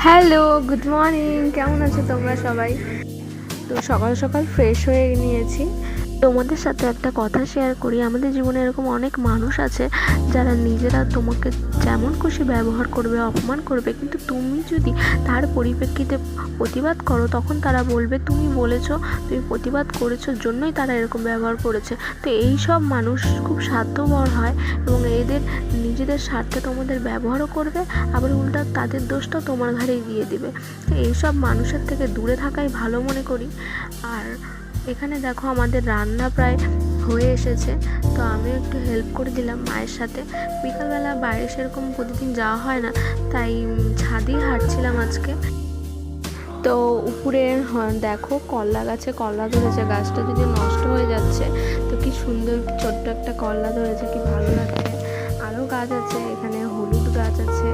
Hello, good morning. কেমন আছো তোমরা সবাই? তো সকাল সকাল ফ্রেশ হয়ে নিয়েছি। তোমাদের সাথে একটা কথা শেয়ার করি। আমাদের জীবনে এরকম অনেক মানুষ আছে যারা নিজেরা তোমাকে যেমন খুশি ব্যবহার করবে, অপমান করবে, কিন্তু তুমি যদি তার পরিপ্রেক্ষিতে প্রতিবাদ করো তখন তারা বলবে তুমি বলেছো, তুমি প্রতিবাদ করেছো জন্যই তারা এরকম ব্যবহার করেছে। তো এই সব মানুষ খুব স্বার্থপর হয় এবং এদের নিজেদের স্বার্থে তোমাদের ব্যবহারও করবে, আবার উল্টা তাদের দোষটা তোমার ঘাড়েই দিয়ে দিবে। তো এইসব মানুষের থেকে দূরে থাকাই ভালো মনে করি। আর এখানে দেখো আমাদের রান্না প্রায় হয়ে এসেছে, তো আমিও একটু হেল্প করে দিলাম মায়ের সাথে। বিকালবেলা বাইরে সেরকম প্রতিদিন যাওয়া হয় না, তাই ছাদেই হাঁটছিলাম আজকে। তো উপরে দেখো কলা গাছে কলা ধরেছে, গাছটা যদি নষ্ট হয়ে যাচ্ছে তো কি সুন্দর ছোট্ট একটা কলা ধরেছে, কি ভালো লাগছে। আরও গাছ আছে, এখানে হলুদ গাছ আছে,